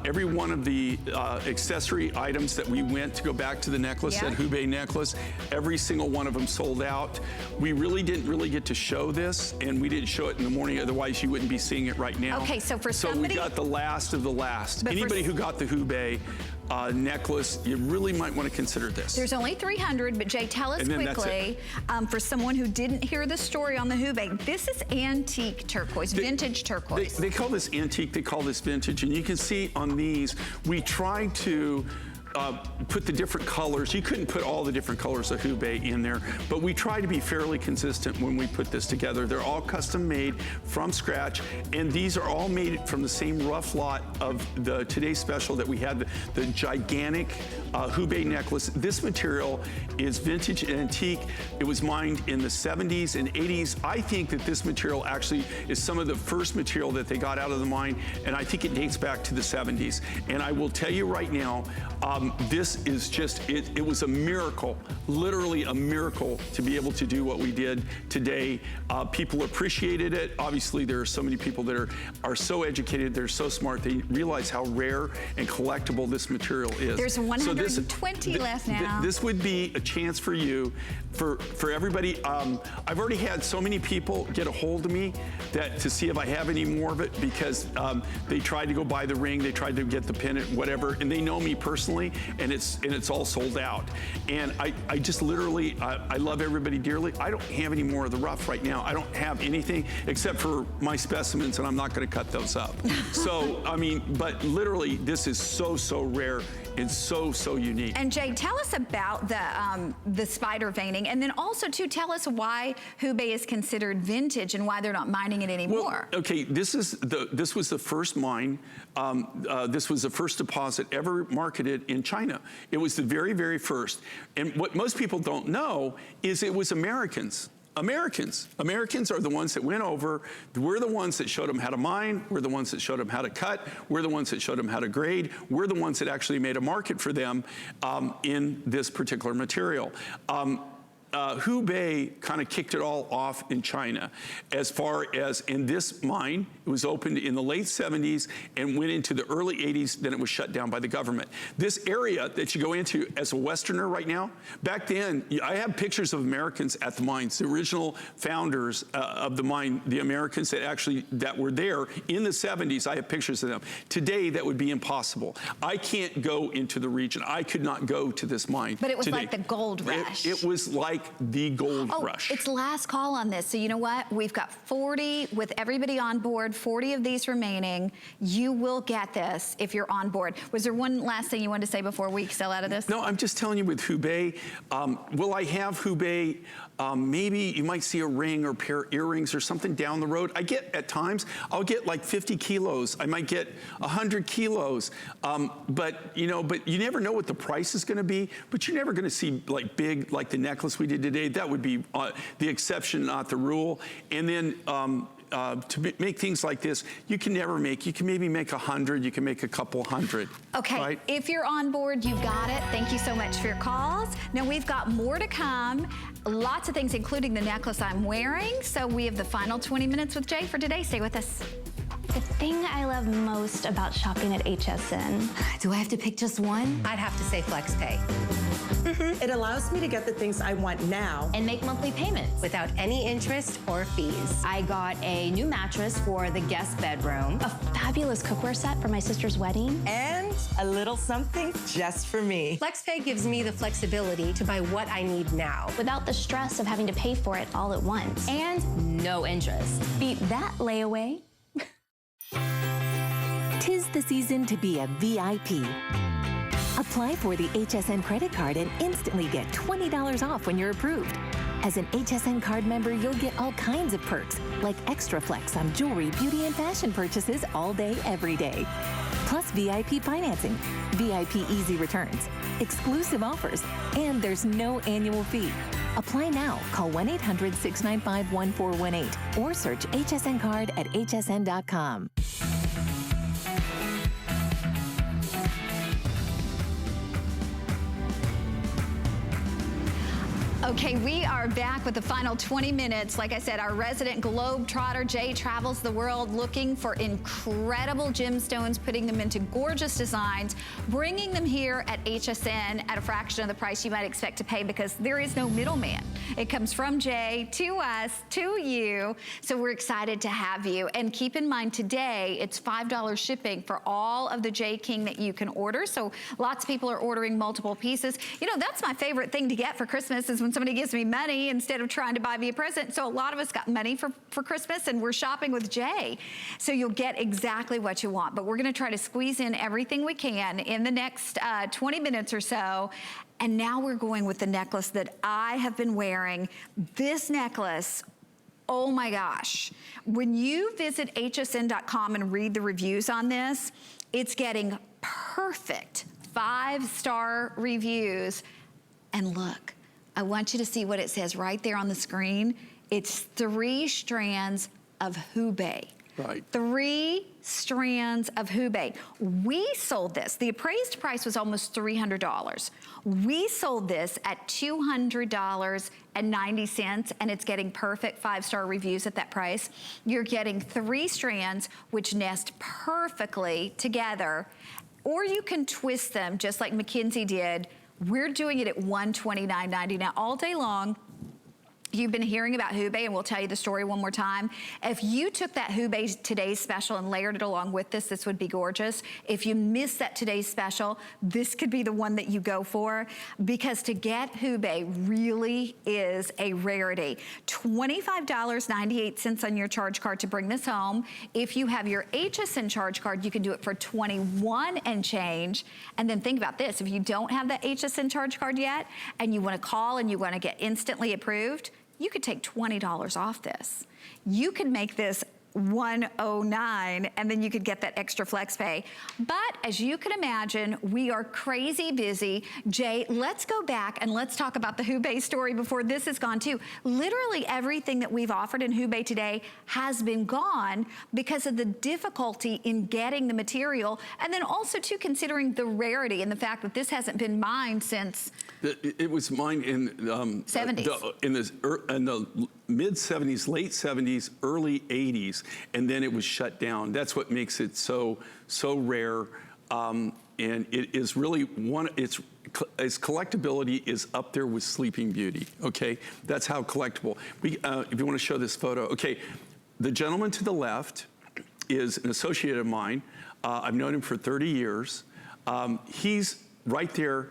Every one of the accessory items that we went to go back to the necklace, that Hubei necklace, every single one of them sold out. We really didn't get to show this, and we didn't show it in the morning, otherwise you wouldn't be seeing it right now. Okay, so for somebody... So we got the last of the last. Anybody who got the Hubei necklace, you really might want to consider this. There's only 300, but Jay, tell us quickly, for someone who didn't hear the story on the Hubei, this is antique turquoise, vintage turquoise. They call this antique, they call this vintage, and you can see on these, we tried to put the different colors. You couldn't put all the different colors of Hubei in there, but we try to be fairly consistent when we put this together. They're all custom made from scratch, and these are all made from the same rough lot of the today's special that we had, the gigantic Hubei necklace. This material is vintage and antique. It was mined in the 70s and 80s. I think that this material actually is some of the first material that they got out of the mine, and I think it dates back to the 70s. And I will tell you right now, this is just, it was a miracle, literally a miracle to be able to do what we did today. People appreciated it. Obviously, there are so many people that are so educated, they're so smart, they realize how rare and collectible this material is. There's 120 left now. This would be a chance for you, for everybody. I've already had so many people get a hold of me to see if I have any more of it, because they tried to go buy the ring, they tried to get the pennant, whatever, and they know me personally, and it's all sold out. And I just literally, I love everybody dearly. I don't have any more of the rough right now. I don't have anything except for my specimens, and I'm not going to cut those up. So, I mean, but literally, this is so rare and so unique. And Jay, tell us about the spider veining, and then also too, tell us why Hubei is considered vintage and why they're not mining it anymore. Well, okay, this was the first mine. This was the first deposit ever marketed in China. It was the very first. And what most people don't know is it was Americans Americans. Americans are the ones that went over. We're the ones that showed them how to mine. We're the ones that showed them how to cut. We're the ones that showed them how to grade. We're the ones that actually made a market for them in this particular material. Hubei kind of kicked it all off in China. As far as in this mine, it was opened in the late 70s and went into the early 80s, then it was shut down by the government. This area that you go into as a Westerner right now, back then, I have pictures of Americans at the mines, the original founders of the mine, the Americans that were there in the 70s, I have pictures of them. Today, that would be impossible. I can't go into the region. I could not go to this mine. But it was today. like the gold rush. It was like the gold rush. It's last call on this. So you know what? We've got 40, with everybody on board, 40 of these remaining. You will get this if you're on board. Was there one last thing you wanted to say before we sell out of this? No, I'm just telling you with Hubei, will I have Hubei? Maybe you might see a ring or pair of earrings or something down the road. I get, at times, I'll get like 50 kilos. I might get 100 kilos. But you never know what the price is going to be. But you're never going to see like big, like the necklace we did today. That would be the exception, not the rule. And then to make things like this, you can maybe make 100, you can make a couple hundred. Okay, right? If you're on board, you've got it. Thank you so much for your calls. Now we've got more to come. Lots of things, including the necklace I'm wearing. So we have the final 20 minutes with Jay for today. Stay with us. The thing I love most about shopping at HSN. Do I have to pick just one? I'd have to say FlexPay. It allows me to get the things I want now And make monthly payments. Without any interest or fees. I got a new mattress for the guest bedroom. A fabulous cookware set for my sister's wedding. and a little something just for me. FlexPay gives me the flexibility to buy what I need now. Without the stress of having to pay for it all at once. And no interest. Beat that layaway. 'Tis the season to be a VIP. Apply for the HSN credit card and instantly get $20 off when you're approved. As an HSN card member, you'll get all kinds of perks, like extra flex on jewelry, beauty, and fashion purchases all day, every day. Plus VIP financing, VIP easy returns, exclusive offers, and there's no annual fee. Apply now. Call 1-800-695-1418 or search HSN card at hsn.com. Okay, we are back with the final 20 minutes. Like I said, our resident globetrotter, Jay, travels the world looking for incredible gemstones, putting them into gorgeous designs, bringing them here at HSN at a fraction of the price you might expect to pay because there is no middleman. It comes from Jay to us, to you. So we're excited to have you. And keep in mind today, it's $5 shipping for all of the Jay King that you can order. So lots of people are ordering multiple pieces. You know, that's my favorite thing to get for Christmas is when somebody gives me money instead of trying to buy me a present. So a lot of us got money for Christmas and we're shopping with Jay. So you'll get exactly what you want. But we're gonna try to squeeze in everything we can in the next 20 minutes or so. And now we're going with the necklace that I have been wearing. This necklace, oh my gosh. When you visit hsn.com and read the reviews on this, it's getting perfect 5-star reviews. And look, I want you to see what it says right there on the screen. It's 3 strands of Hubei. Right. 3 strands of Hubei. We sold this. The appraised price was almost $300. We sold this at $200.90, and it's getting perfect 5-star reviews at that price. You're getting 3 strands, which nest perfectly together, or you can twist them just like Mackenzie did. We're doing it at $129.90. Now, all day long, you've been hearing about Hubei, and we'll tell you the story one more time. If you took that Hubei Today's Special and layered it along with this, this would be gorgeous. If you missed that Today's Special, this could be the one that you go for, because to get Hubei really is a rarity. $25.98 on your charge card to bring this home. If you have your HSN charge card, you can do it for $21 and change. And then think about this, if you don't have that HSN charge card yet, and you wanna call and you wanna get instantly approved, you could take $20 off this. You could make this $109, and then you could get that extra flex pay. But as you can imagine, we are crazy busy. Jay, let's go back and let's talk about the Hubei story before this is gone too. Literally everything that we've offered in Hubei today has been gone because of the difficulty in getting the material, and then also too considering the rarity and the fact that this hasn't been mined since it was mined in 70s. In the mid 70s, late 70s, early 80s, and then it was shut down. That's what makes it so rare, and it is really its collectability is up there with Sleeping Beauty. Okay, that's how collectible. If you want to show this photo, okay, the gentleman to the left is an associate of mine. I've known him for 30 years. He's right there.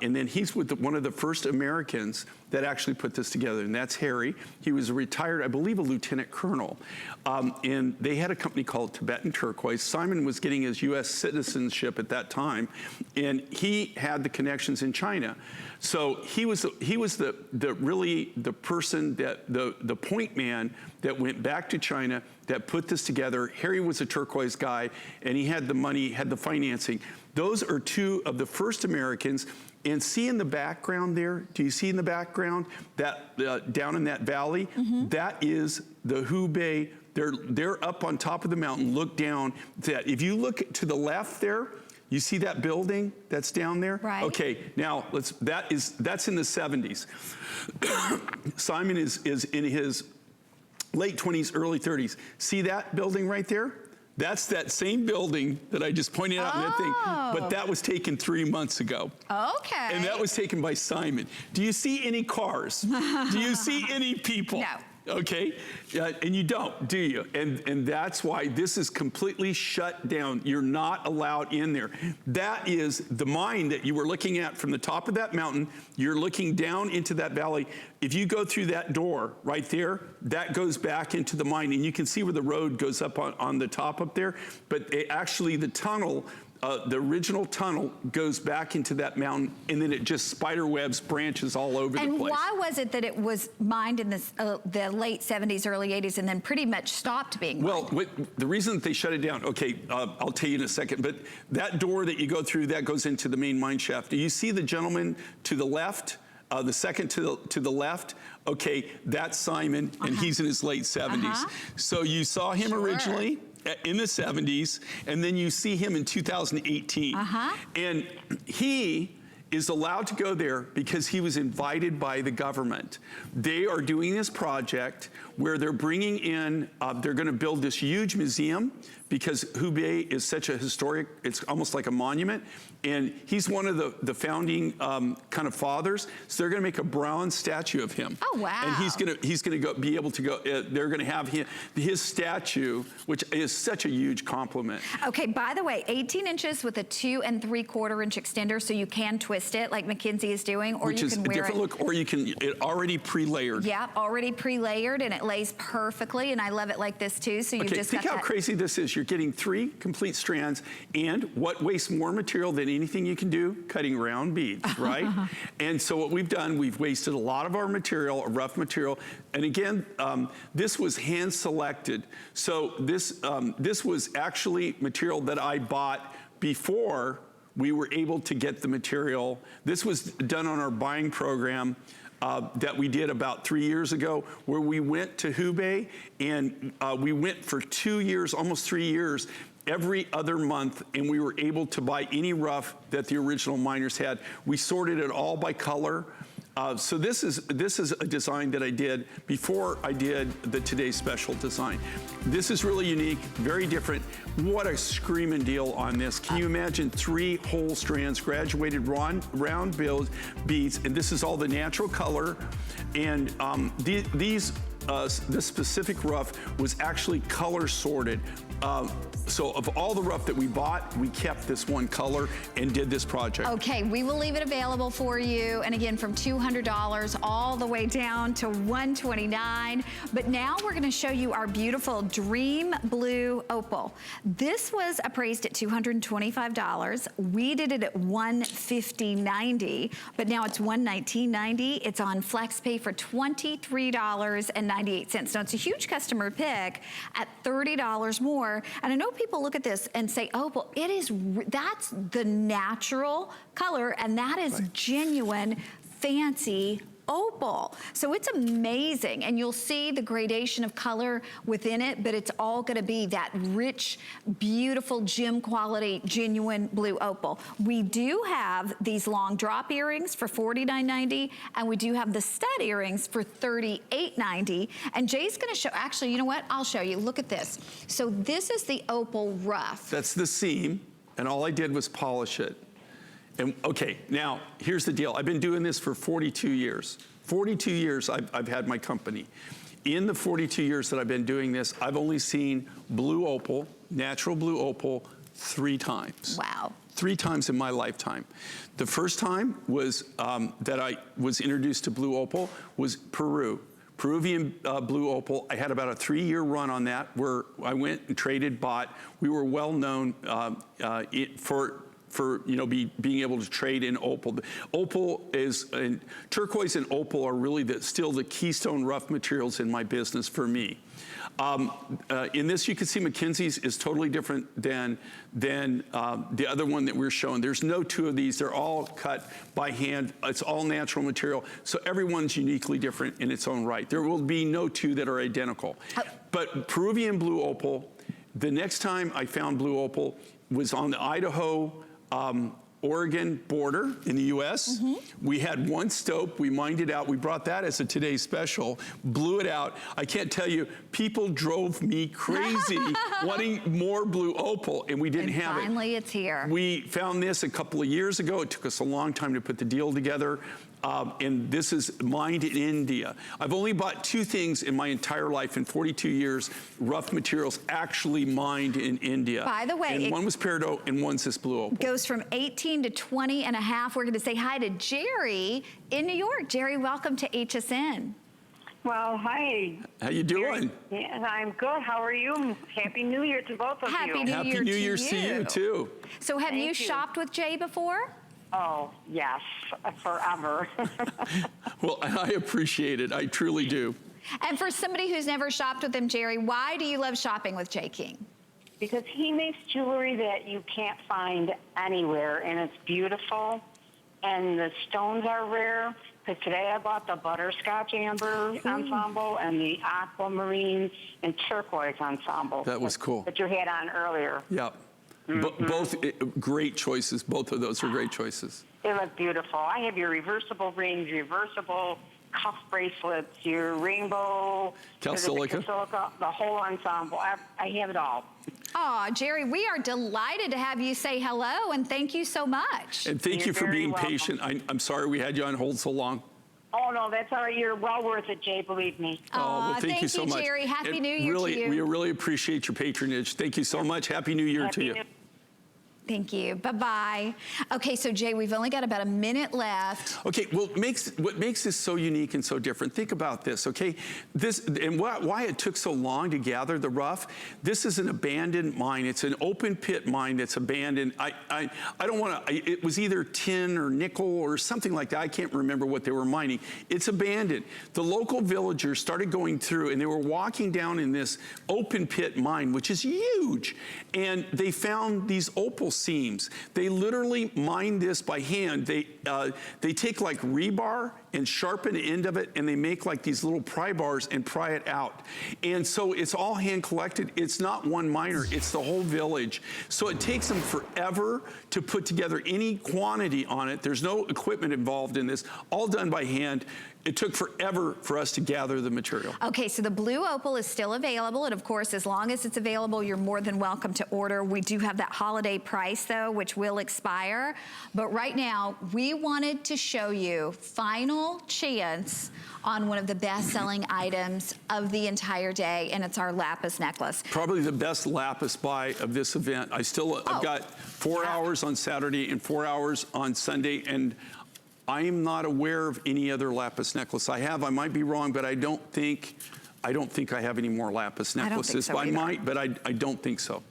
And then he's with one of the first Americans that actually put this together, and that's Harry. He was a retired, I believe, a lieutenant colonel. And they had a company called Tibetan Turquoise. Simon was getting his U.S. citizenship at that time, and he had the connections in China. So he was really the person that the point man that went back to China that put this together. Harry was a turquoise guy, and he had the money, had the financing. Those are two of the first Americans. And see in the background there, do you see in the background that down in that valley? Mm-hmm. That is the Hubei. They're up on top of the mountain. Look down. If you look to the left there, you see that building that's down there? Right. Okay, now that's in the 70s. Simon is in his late 20s, early 30s. See that building right there? That's that same building that I just pointed out in that thing, but that was taken 3 months ago. Okay. And that was taken by Simon. Do you see any cars? Do you see any people? No. Okay, and you don't, do you? And that's why this is completely shut down. You're not allowed in there. That is the mine that you were looking at from the top of that mountain. You're looking down into that valley. If you go through that door right there, that goes back into the mine, and you can see where the road goes up on the top up there. But actually the tunnel, the original tunnel goes back into that mountain, and then it just spider webs branches all over the place. And why was it that it was mined in the late 70s, early 80s, and then pretty much stopped being mined? Well, the reason that they shut it down, okay, I'll tell you in a second, but that door that you go through, that goes into the main mine shaft. Do you see the gentleman to the left? The second to the left, okay, that's Simon, and he's in his late 70s. So you saw him originally in the 70s, and then you see him in 2018. And he is allowed to go there because he was invited by the government. They are doing this project where they're bringing in, they're gonna build this huge museum because Hubei is such a historic, it's almost like a monument. And he's one of the founding kind of fathers. So they're gonna make a bronze statue of him. Oh, wow. And he's gonna be able to go, they're gonna have his statue, which is such a huge compliment. Okay, by the way, 18 inches with a 2 3/4 inch extender, so you can twist it like McKinsey is doing, or which you is can a wear different it. look, or you can, it already pre-layered. Yeah, already pre-layered, and it lays perfectly, and I love it like this too, so you just think got how that. crazy this is. You're getting 3 complete strands, and what wastes more material than anything you can do? Cutting round beads, right? And so what we've done, we've wasted a lot of our material, rough material, and again, this was hand selected. So this was actually material that I bought before we were able to get the material. This was done on our buying program that we did about 3 years ago, where we went to Hubei, and we went for 2 years, almost 3 years, every other month, and we were able to buy any rough that the original miners had. We sorted it all by color. So this is a design that I did before I did the Today's Special design. This is really unique, very different. What a screaming deal on this. Can you imagine 3 whole strands, graduated round beads, and this is all the natural color. And this specific rough was actually color sorted. So of all the rough that we bought, we kept this one color and did this project. Okay, we will leave it available for you. And again, from $200 all the way down to $129. But now we're gonna show you our beautiful Dream Blue Opal. This was appraised at $225. We did it at $150.90, but now it's $119.90. It's on FlexPay for $23.98. Now it's a huge customer pick at $30 more. And I know people look at this and say, oh, well, that's the natural color, and that is genuine, fancy opal. So it's amazing, and you'll see the gradation of color within it, but it's all gonna be that rich, beautiful gem quality, genuine blue opal. We do have these long drop earrings for $49.90, and we do have the stud earrings for $38.90. And Jay's gonna show, actually, you know what? I'll show you, look at this. So this is the opal rough. That's the seam, and all I did was polish it. And okay, now here's the deal. I've been doing this for 42 years. 42 years I've had my company. In the 42 years that I've been doing this, I've only seen blue opal, natural blue opal, 3 times. Wow. 3 times in my lifetime. The first time was that I was introduced to blue opal was Peru. Peruvian blue opal. I had about a 3-year run on that where I went and traded, bought. We were well known for being able to trade in opal. Opal and turquoise and opal are really still the keystone rough materials in my business for me. In this, you can see McKinsey's is totally different than the other one that we're showing. There's no 2 of these. They're all cut by hand. It's all natural material. So everyone's uniquely different in its own right. There will be no 2 that are identical. But Peruvian blue opal, the next time I found blue opal was on the Idaho, Oregon border in the US. We had 1 stope, we mined it out, we brought that as a today's special, blew it out. I can't tell you, people drove me crazy wanting more blue opal, and we didn't have it. Finally, it's here. We found this a couple of years ago. It took us a long time to put the deal together. And this is mined in India. I've only bought 2 things in my entire life in 42 years, rough materials actually mined in India. By the way, and one was peridot and one's this blue opal. Goes from 18 to 20 and a half. We're gonna say hi to Jerry in New York. Jerry, welcome to HSN. Well, hi. How you doing? Yeah, I'm good. How are you? Happy New Year to both of you. Happy New Happy Year New to Year's you. to you too. So have Thank you you. shopped with Jay before? Oh, yes, forever. Well, I appreciate it. I truly do. And for somebody who's never shopped with him, Jerry, why do you love shopping with Jay King? Because he makes jewelry that you can't find anywhere, and it's beautiful, and the stones are rare. Because today I bought the butterscotch amber ensemble and the aquamarine and turquoise ensemble. That was cool. That you had on earlier. Yeah. Both great choices. Both of those are great choices. They look beautiful. I have your reversible rings, reversible cuff bracelets, your rainbow, Calsilica, the whole ensemble. I have it all. Aw, Jerry, we are delighted to have you say hello, and thank you so much. And thank you for very being welcome. patient. I'm sorry we had you on hold so long. Oh, no, that's all right. You're well worth it, Jay, believe me. Well, thank you so much. Jerry. Happy New Year really, to you. We really appreciate your patronage. Thank you so much. Happy New Year to you. Thank you. Bye-bye. Okay, so Jay, we've only got about a minute left. Okay, well, what makes this so unique and so different, think about this, okay? This, and why it took so long to gather the rough, this is an abandoned mine. It's an open pit mine that's abandoned. I don't want to, it was either tin or nickel or something like that. I can't remember what they were mining. It's abandoned. The local villagers started going through and they were walking down in this open pit mine, which is huge, and they found these opal seams. They literally mine this by hand. They take like rebar and sharpen the end of it, and they make like these little pry bars and pry it out. And so it's all hand collected. It's not one miner, it's the whole village. So it takes them forever to put together any quantity on it. There's no equipment involved in this, all done by hand. It took forever for us to gather the material. Okay, so the blue opal is still available, and of course, as long as it's available, you're more than welcome to order. We do have that holiday price, though, which will expire. But right now, we wanted to show you final final chance on one of the best-selling items of the entire day, and it's our lapis necklace. Probably the best lapis buy of this event. I've got 4 hours on Saturday and 4 hours on Sunday, and I am not aware of any other lapis necklace. I might be wrong, but I don't think I have any more lapis necklaces. I might, but I don't think so.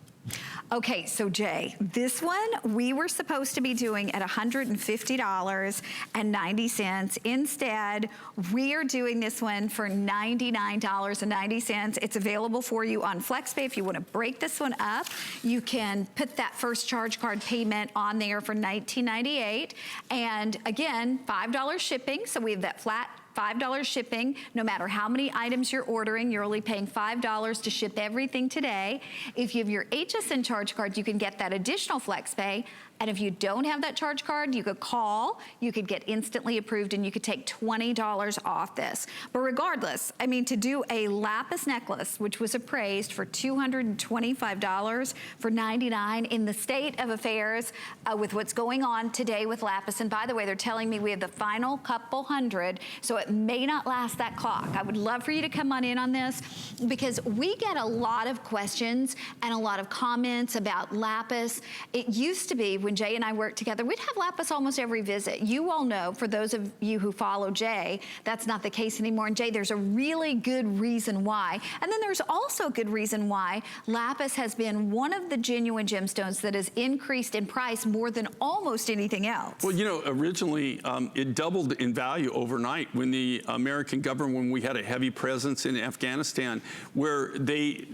Okay, so Jay, this one we were supposed to be doing at $150.90. Instead, we are doing this one for $99.90. It's available for you on FlexPay. If you want to break this one up, you can put that first charge card payment on there for $19.98. And again, $5 shipping, so we have that flat $5 shipping. No matter how many items you're ordering, you're only paying $5 to ship everything today. If you have your HSN charge card, you can get that additional FlexPay. And if you don't have that charge card, you could call, you could get instantly approved, and you could take $20 off this. But regardless, I mean, to do a lapis necklace, which was appraised for $225 for $99 in the state of affairs with what's going on today with lapis. And by the way, they're telling me we have the final couple hundred, so it may not last that clock. I would love for you to come on in on this, because we get a lot of questions and a lot of comments about lapis. It used to be, when Jay and I worked together, we'd have lapis almost every visit. You all know, for those of you who follow Jay, that's not the case anymore. And Jay, there's a really good reason why. And then there's also a good reason why lapis has been one of the genuine gemstones that has increased in price more than almost anything else. Well, you know, originally it doubled in value overnight when the American government, when we had a heavy presence in Afghanistan, where they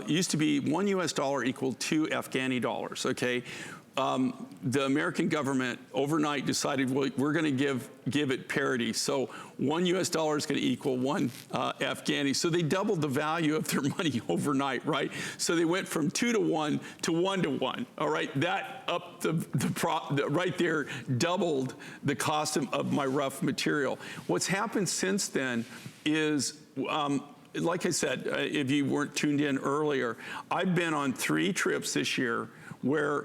used to be $1 US equal 2 Afghani dollars, okay? The American government overnight decided, well, we're going to give it parity. So $1 US is going to equal 1 Afghani. So they doubled the value of their money overnight, right? So they went from 2 to 1 to 1 to 1. All right, that up right there doubled the cost of my rough material. What's happened since then is, like I said, if you weren't tuned in earlier, I've been on 3 trips this year where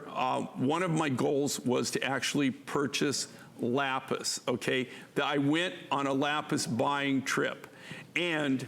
one of my goals was to actually purchase lapis, okay? I went on a lapis buying trip. And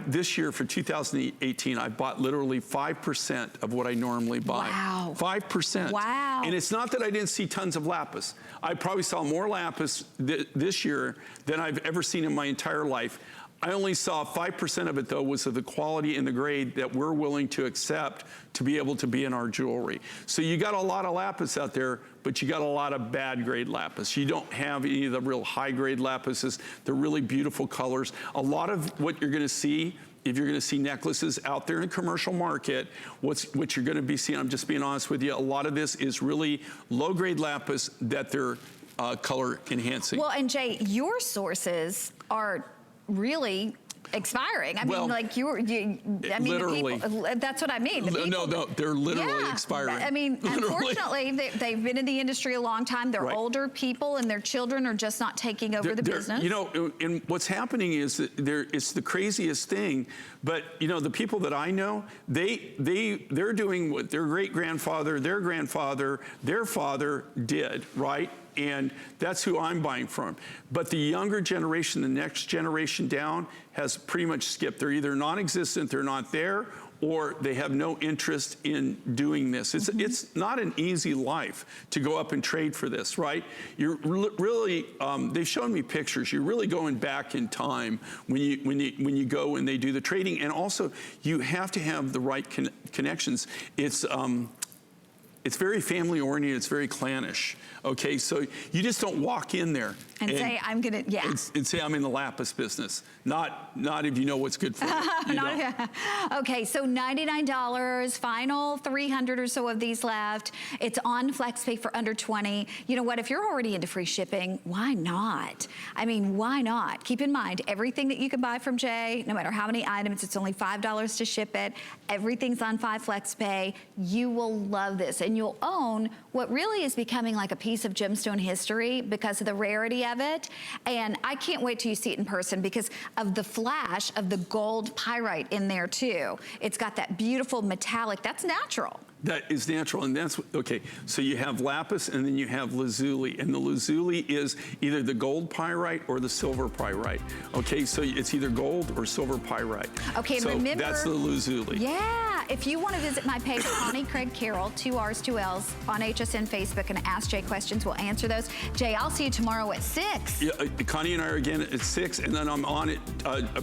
this year for 2018, I bought literally 5% of what I normally buy. Wow. 5%. Wow. And it's not that I didn't see tons of lapis. I probably saw more lapis this year than I've ever seen in my entire life. I only saw 5% of it, though, was of the quality and the grade that we're willing to accept to be able to be in our jewelry. So you got a lot of lapis out there, but you got a lot of bad grade lapis. You don't have any of the real high grade lapises. They're really beautiful colors. A lot of what you're gonna see, if you're gonna see necklaces out there in commercial market, what you're gonna be seeing, I'm just being honest with you, a lot of this is really low grade lapis that they're color enhancing. Well, and Jay, your sources are really expiring. I mean, like I mean, literally. The people, that's what I mean. No, they're literally expiring. I mean, unfortunately, they've been in the industry a long time. They're older people, and their children are just not taking over the business. You know, and what's happening is that it's the craziest thing. But you know, the people that I know, they're doing what their great-grandfather, their grandfather, their father did, right? And that's who I'm buying from. But the younger generation, the next generation down, has pretty much skipped. They're either non-existent, they're not there, or they have no interest in doing this. It's not an easy life to go up and trade for this, right? You're really, they've shown me pictures. You're really going back in time when you go and they do the trading. And also, you have to have the right connections. It's very family oriented, it's very clannish, okay? So you just don't walk in there and say, I'm gonna, and say I'm in the lapis business. Not if you know what's good for you. Okay, so $99, final 300 or so of these left. It's on FlexPay for under 20. You know what, if you're already into free shipping, why not? I mean, why not? Keep in mind, everything that you can buy from Jay, no matter how many items, it's only $5 to ship it. Everything's on FlexPay. You will love this, and you'll own what really is becoming like a piece of gemstone history because of the rarity of it. And I can't wait till you see it in person because of the flash of the gold pyrite in there too. It's got that beautiful metallic, that's natural. That is natural, and that's, okay, so you have lapis and then you have lazuli, and the lazuli is either the gold pyrite or the silver pyrite. Okay, so it's either gold or silver pyrite. Okay, so remember, that's the lazuli. Yeah, if you want to visit my page, Connie Craig-Carroll, 2 R's, 2 L's, on HSN Facebook, and ask Jay questions, we'll answer those. Jay, I'll see you tomorrow at 6. Yeah, Connie and I are again at 6, and then I'm on it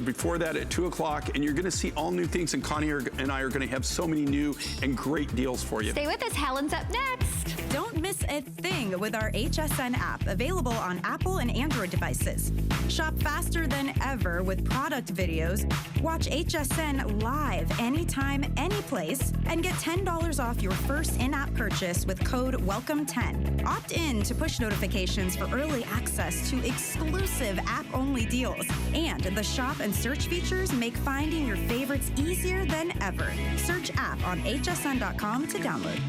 before that at 2 o'clock, and you're gonna see all new things, and Connie and I are gonna have so many new and great deals for you. Stay with us, Helen's up next. Don't miss a thing with our HSN app, available on Apple and Android devices. Shop faster than ever with product videos. Watch HSN live anytime, anyplace, and get $10 off your first in-app purchase with code WELCOME10. Opt in to push notifications for early access to exclusive app-only deals. And the shop and search features make finding your favorites easier than ever. Search app on hsn.com to download.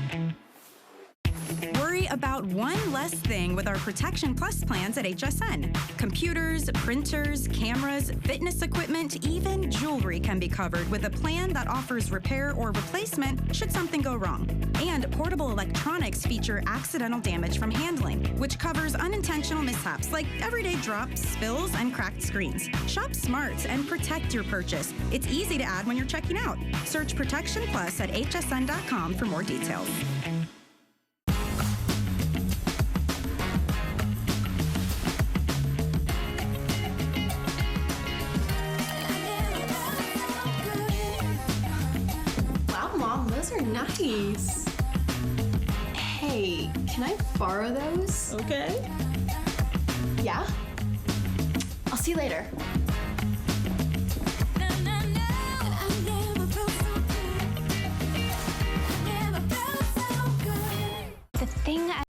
Worry about one less thing with our Protection Plus plans at HSN. Computers, printers, cameras, fitness equipment, even jewelry can be covered with a plan that offers repair or replacement should something go wrong. And portable electronics feature accidental damage from handling, which covers unintentional mishaps like everyday drops, spills, and cracked screens. Shop smart and protect your purchase. It's easy to add when you're checking out. Search Protection Plus at hsn.com for more details. Those are nice. Hey, can I borrow those? Okay. Yeah? I'll see you later. The thing